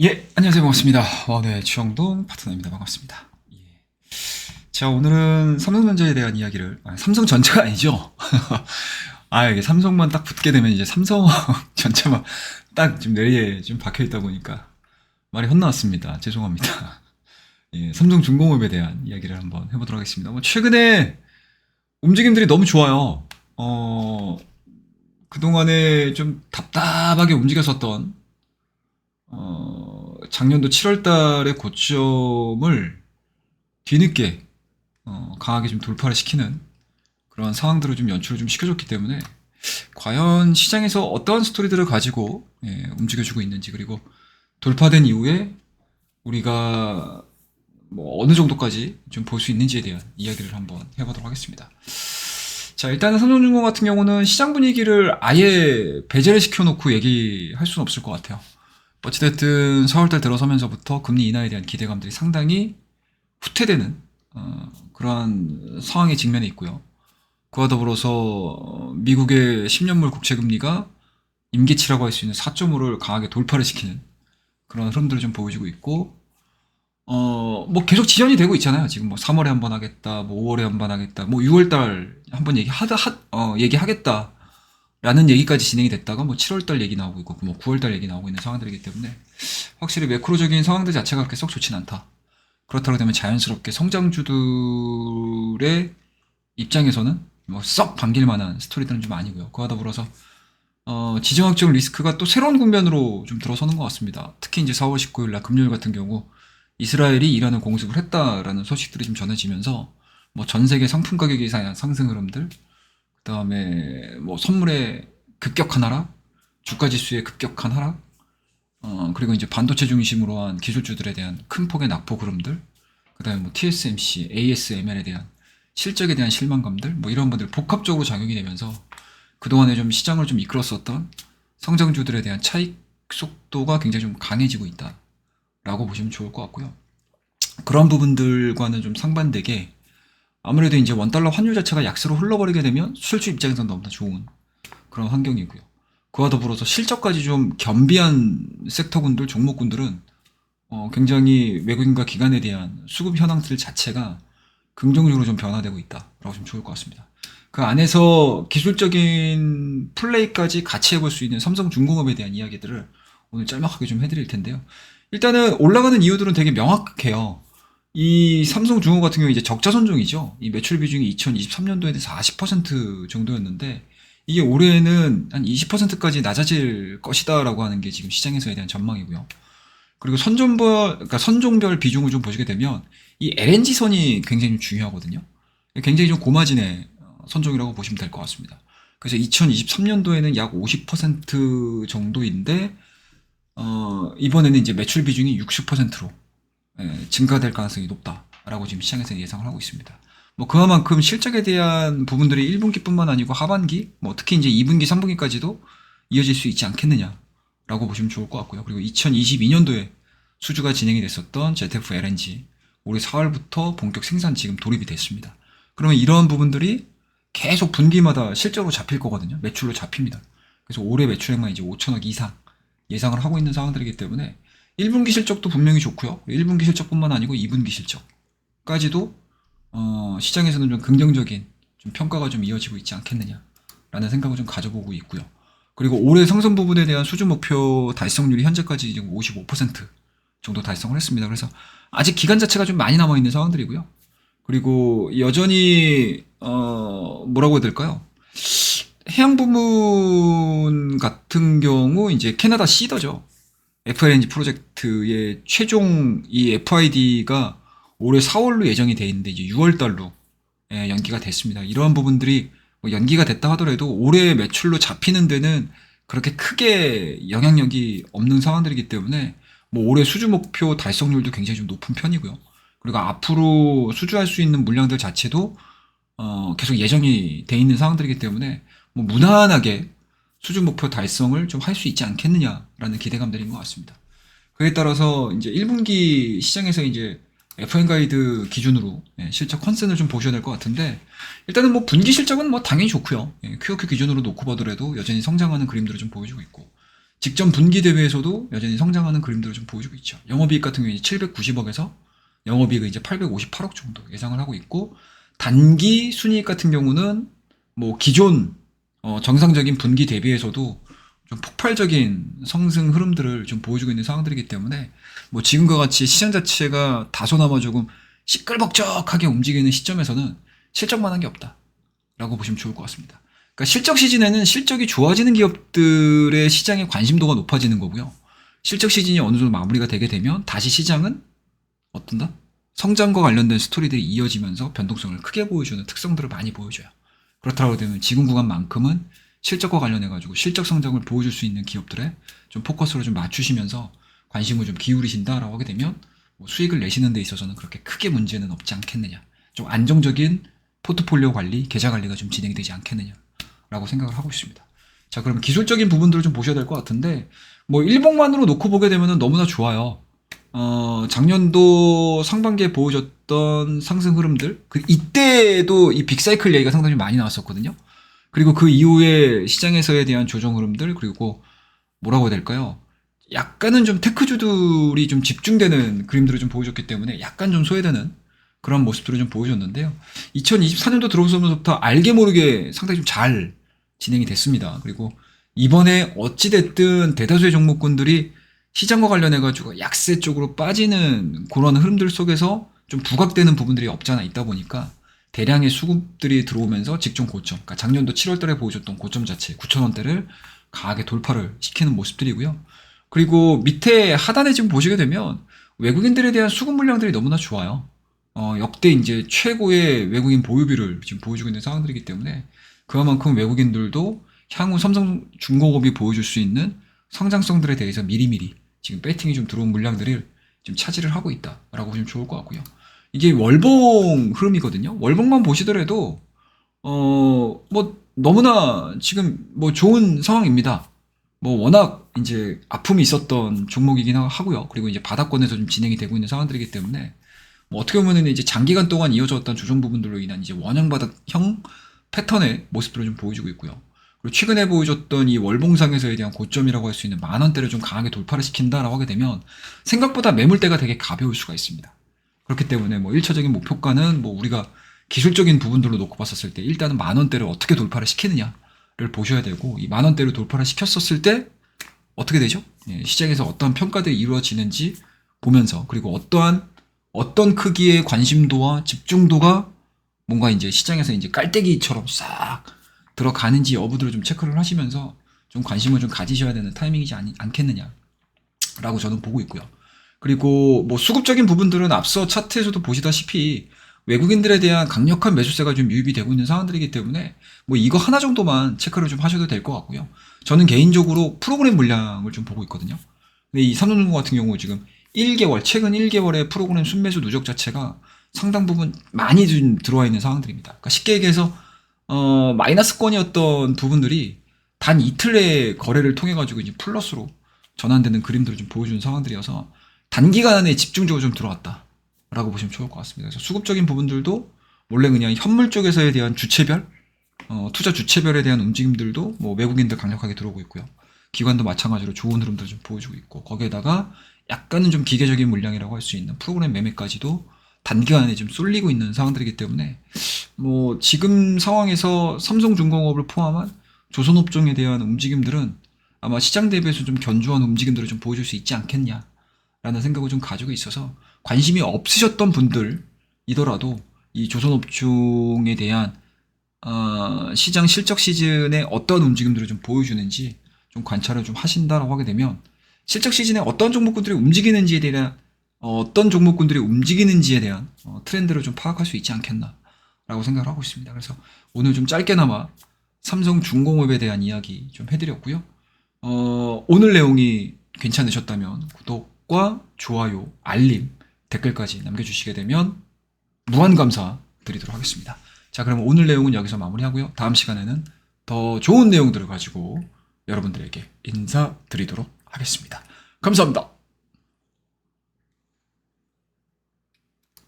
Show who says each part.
Speaker 1: 예, 안녕하세요. 반갑습니다. 네, 주영동 파트너입니다. 반갑습니다. 예. 자, 오늘은 삼성전자에 대한 이야기를, 삼성전자가 아니죠. 이게 삼성만 딱 붙게 되면 이제 삼성전자만 딱 지금 내리에 좀 박혀 있다 보니까 말이 헛나왔습니다. 죄송합니다. 예, 삼성중공업에 대한 이야기를 한번 해보도록 하겠습니다. 최근에 움직임들이 너무 좋아요. 그동안에 좀 답답하게 움직였었던 작년도 7월 달의 고점을 뒤늦게 강하게 좀 돌파를 시키는 그런 상황들을 좀 연출을 좀 시켜줬기 때문에 과연 시장에서 어떠한 스토리들을 가지고 움직여주고 있는지, 그리고 돌파된 이후에 우리가 뭐 어느 정도까지 좀 볼 수 있는지에 대한 이야기를 한번 해보도록 하겠습니다. 자, 일단은 삼성중공 같은 경우는 시장 분위기를 아예 배제를 시켜놓고 얘기할 수는 없을 것 같아요. 어찌됐든 4월달 들어서면서부터 금리 인하에 대한 기대감들이 상당히 후퇴되는 그러한 상황에 직면해 있고요. 그와 더불어서 미국의 10년물 국채금리가 임기치라고 할 수 있는 4.5를 강하게 돌파를 시키는 그런 흐름들을 좀 보여주고 있고, 뭐 계속 지연이 되고 있잖아요. 지금 뭐 3월에 한 번 하겠다, 뭐 5월에 한 번 하겠다, 뭐 6월달 한 번 얘기하겠다. 라는 얘기까지 진행이 됐다가 뭐 7월달 얘기 나오고 있고 뭐 9월달 얘기 나오고 있는 상황들이기 때문에 확실히 매크로적인 상황들 자체가 그렇게 썩 좋진 않다. 그렇다고 되면 자연스럽게 성장주들의 입장에서는 뭐 썩 반길 만한 스토리들은 좀 아니고요. 그와 더불어서 지정학적 리스크가 또 새로운 국면으로 좀 들어서는 것 같습니다. 특히 이제 4월 19일 날 금요일 같은 경우 이스라엘이 이란을 공습을 했다라는 소식들이 좀 전해지면서 뭐 전 세계 상품 가격이 상승 흐름들, 그 다음에 뭐 선물의 급격한 하락, 주가 지수의 급격한 하락, 그리고 이제 반도체 중심으로 한 기술주들에 대한 큰 폭의 낙폭 흐름들, 그 다음에 뭐 TSMC, ASML에 대한 실적에 대한 실망감들, 뭐 이런 분들 복합적으로 작용이 되면서 그동안에 좀 시장을 좀 이끌었었던 성장주들에 대한 차익 속도가 굉장히 좀 강해지고 있다라고 보시면 좋을 것 같고요. 그런 부분들과는 좀 상반되게 아무래도 이제 원달러 환율 자체가 약세로 흘러버리게 되면 수출주 입장에서는 너무나 좋은 그런 환경이고요. 그와 더불어서 실적까지 좀 겸비한 섹터군들, 종목군들은 굉장히 외국인과 기관에 대한 수급 현황들 자체가 긍정적으로 좀 변화되고 있다라고 좀 좋을 것 같습니다. 그 안에서 기술적인 플레이까지 같이 해볼 수 있는 삼성중공업에 대한 이야기들을 오늘 짤막하게 좀 해드릴 텐데요. 일단은 올라가는 이유들은 되게 명확해요. 이 삼성중공 같은 경우 이제 적자 선종이죠. 이 매출 비중이 2023년도에 대해서 40% 정도였는데 이게 올해는 한 20%까지 낮아질 것이다라고 하는 게 지금 시장에서에 대한 전망이고요. 그리고 그러니까 선종별 비중을 좀 보시게 되면 이 LNG 선이 굉장히 좀 중요하거든요. 굉장히 좀 고마진의 선종이라고 보시면 될 것 같습니다. 그래서 2023년도에는 약 50% 정도인데 이번에는 이제 매출 비중이 60%로 증가될 가능성이 높다라고 지금 시장에서 예상을 하고 있습니다. 뭐 그만큼 실적에 대한 부분들이 1분기뿐만 아니고 하반기, 뭐 특히 이제 2분기, 3분기까지도 이어질 수 있지 않겠느냐라고 보시면 좋을 것 같고요. 그리고 2022년도에 수주가 진행이 됐었던 ZF LNG 올해 4월부터 본격 생산 지금 돌입이 됐습니다. 그러면 이러한 부분들이 계속 분기마다 실적으로 잡힐 거거든요. 매출로 잡힙니다. 그래서 올해 매출액만 이제 5천억 이상 예상을 하고 있는 상황들이기 때문에 1분기 실적도 분명히 좋고요. 1분기 실적뿐만 아니고 2분기 실적까지도 시장에서는 좀 긍정적인 좀 평가가 좀 이어지고 있지 않겠느냐라는 생각을 좀 가져보고 있고요. 그리고 올해 상선 부분에 대한 수주 목표 달성률이 현재까지 지금 55% 정도 달성을 했습니다. 그래서 아직 기간 자체가 좀 많이 남아 있는 상황들이고요. 그리고 여전히 뭐라고 해야 될까요? 해양 부문 같은 경우 이제 캐나다 시더죠. FLNG 프로젝트의 최종 이 FID가 올해 4월로 예정이 돼 있는데 이제 6월 달로 연기가 됐습니다. 이러한 부분들이 뭐 연기가 됐다 하더라도 올해 매출로 잡히는 데는 그렇게 크게 영향력이 없는 상황들이기 때문에 뭐 올해 수주 목표 달성률도 굉장히 좀 높은 편이고요. 그리고 앞으로 수주할 수 있는 물량들 자체도 계속 예정이 돼 있는 상황들이기 때문에 뭐 무난하게 수준 목표 달성을 좀 할 수 있지 않겠느냐라는 기대감들인 것 같습니다. 그에 따라서 이제 1분기 시장에서 이제 FN 가이드 기준으로 실적 컨센을 좀 보셔야 될 것 같은데 일단은 뭐 분기 실적은 뭐 당연히 좋고요. QOQ 기준으로 놓고 보더라도 여전히 성장하는 그림들을 좀 보여주고 있고 직전 분기 대비해서도 여전히 성장하는 그림들을 좀 보여주고 있죠. 영업이익 같은 경우에 790억에서 영업이익을 이제 858억 정도 예상을 하고 있고, 단기 순이익 같은 경우는 뭐 기존 정상적인 분기 대비해서도 좀 폭발적인 상승 흐름들을 좀 보여주고 있는 상황들이기 때문에 뭐 지금과 같이 시장 자체가 다소나마 조금 시끌벅적하게 움직이는 시점에서는 실적만한 게 없다라고 보시면 좋을 것 같습니다. 그러니까 실적 시즌에는 실적이 좋아지는 기업들의 시장의 관심도가 높아지는 거고요. 실적 시즌이 어느 정도 마무리가 되게 되면 다시 시장은 어떤다? 성장과 관련된 스토리들이 이어지면서 변동성을 크게 보여주는 특성들을 많이 보여줘요. 그렇다고 되면 지금 구간만큼은 실적과 관련해가지고 실적 성장을 보여줄 수 있는 기업들에 좀 포커스를 좀 맞추시면서 관심을 좀 기울이신다라고 하게 되면 뭐 수익을 내시는 데 있어서는 그렇게 크게 문제는 없지 않겠느냐. 좀 안정적인 포트폴리오 관리, 계좌 관리가 좀 진행이 되지 않겠느냐라고 생각을 하고 있습니다. 자, 그럼 기술적인 부분들을 좀 보셔야 될 것 같은데, 뭐 일봉만으로 놓고 보게 되면 너무나 좋아요. 작년도 상반기에 보여줬던 상승 흐름들, 이때도 이 빅사이클 얘기가 상당히 많이 나왔었거든요. 그리고 그 이후에 시장에서에 대한 조정 흐름들, 그리고 뭐라고 해야 될까요? 약간은 좀 테크주들이 좀 집중되는 그림들을 좀 보여줬기 때문에 약간 좀 소외되는 그런 모습들을 좀 보여줬는데요. 2024년도 들어서면서부터 알게 모르게 상당히 좀 잘 진행이 됐습니다. 그리고 이번에 어찌됐든 대다수의 종목군들이 시장과 관련해가지고 약세 쪽으로 빠지는 그런 흐름들 속에서 좀 부각되는 부분들이 없잖아 있다 보니까 대량의 수급들이 들어오면서 직전 고점, 그러니까 작년도 7월달에 보여줬던 고점 자체 9,000원대를 강하게 돌파를 시키는 모습들이고요. 그리고 밑에 하단에 지금 보시게 되면 외국인들에 대한 수급 물량들이 너무나 좋아요. 역대 이제 최고의 외국인 보유비를 지금 보여주고 있는 상황들이기 때문에 그만큼 외국인들도 향후 삼성중공업이 보여줄 수 있는 성장성들에 대해서 미리미리 지금 배팅이 좀 들어온 물량들을 지금 차지를 하고 있다라고 보시면 좋을 것 같고요. 이게 월봉 흐름이거든요. 월봉만 보시더라도 뭐 너무나 지금 뭐 좋은 상황입니다. 뭐 워낙 이제 아픔이 있었던 종목이긴 하고요. 그리고 이제 바닥권에서 좀 진행이 되고 있는 상황들이기 때문에 뭐 어떻게 보면은 이제 장기간 동안 이어졌던 조정 부분들로 인한 이제 원형바닥형 패턴의 모습들을 좀 보여주고 있고요. 그리고 최근에 보여줬던 이 월봉상에서에 대한 고점이라고 할 수 있는 10,000원대를 좀 강하게 돌파를 시킨다라고 하게 되면 생각보다 매물대가 되게 가벼울 수가 있습니다. 그렇기 때문에 뭐 1차적인 목표가는 뭐 우리가 기술적인 부분들로 놓고 봤었을 때 일단은 10,000원대를 어떻게 돌파를 시키느냐를 보셔야 되고, 이 10,000원대를 돌파를 시켰었을 때 어떻게 되죠? 시장에서 어떠한 평가들이 이루어지는지 보면서, 그리고 어떤 크기의 관심도와 집중도가 뭔가 이제 시장에서 이제 깔때기처럼 싹 들어가는지 여부들을 좀 체크를 하시면서 좀 관심을 좀 가지셔야 되는 타이밍이지 않겠느냐라고 저는 보고 있고요. 그리고 뭐 수급적인 부분들은 앞서 차트에서도 보시다시피 외국인들에 대한 강력한 매수세가 좀 유입이 되고 있는 상황들이기 때문에 뭐 이거 하나 정도만 체크를 좀 하셔도 될 것 같고요. 저는 개인적으로 프로그램 물량을 좀 보고 있거든요. 근데 이 삼성중공 같은 경우 지금 최근 1개월의 프로그램 순매수 누적 자체가 상당 부분 많이 좀 들어와 있는 상황들입니다. 그러니까 쉽게 얘기해서 마이너스권이었던 부분들이 단 이틀 내 거래를 통해 가지고 이제 플러스로 전환되는 그림들을 좀 보여주는 상황들이어서 단기간에 집중적으로 좀 들어왔다라고 보시면 좋을 것 같습니다. 그래서 수급적인 부분들도 원래 그냥 현물 쪽에서에 대한 주체별, 투자 주체별에 대한 움직임들도 뭐 외국인들 강력하게 들어오고 있고요. 기관도 마찬가지로 좋은 흐름들을 좀 보여주고 있고, 거기에다가 약간은 좀 기계적인 물량이라고 할 수 있는 프로그램 매매까지도 단기간에 좀 쏠리고 있는 상황들이기 때문에 뭐 지금 상황에서 삼성중공업을 포함한 조선업종에 대한 움직임들은 아마 시장 대비해서 좀 견조한 움직임들을 좀 보여줄 수 있지 않겠냐라는 생각을 좀 가지고 있어서, 관심이 없으셨던 분들이더라도 이 조선업종에 대한 시장 실적 시즌에 어떤 움직임들을 좀 보여주는지 좀 관찰을 좀 하신다라고 하게 되면 실적 시즌에 어떤 종목군들이 움직이는지에 대한 트렌드를 좀 파악할 수 있지 않겠나라고 생각을 하고 있습니다. 그래서 오늘 좀 짧게나마 삼성중공업에 대한 이야기 좀 해드렸고요. 오늘 내용이 괜찮으셨다면 구독과 좋아요, 알림, 댓글까지 남겨주시게 되면 무한 감사 드리도록 하겠습니다. 자, 그럼 오늘 내용은 여기서 마무리하고요. 다음 시간에는 더 좋은 내용들을 가지고 여러분들에게 인사드리도록 하겠습니다. 감사합니다.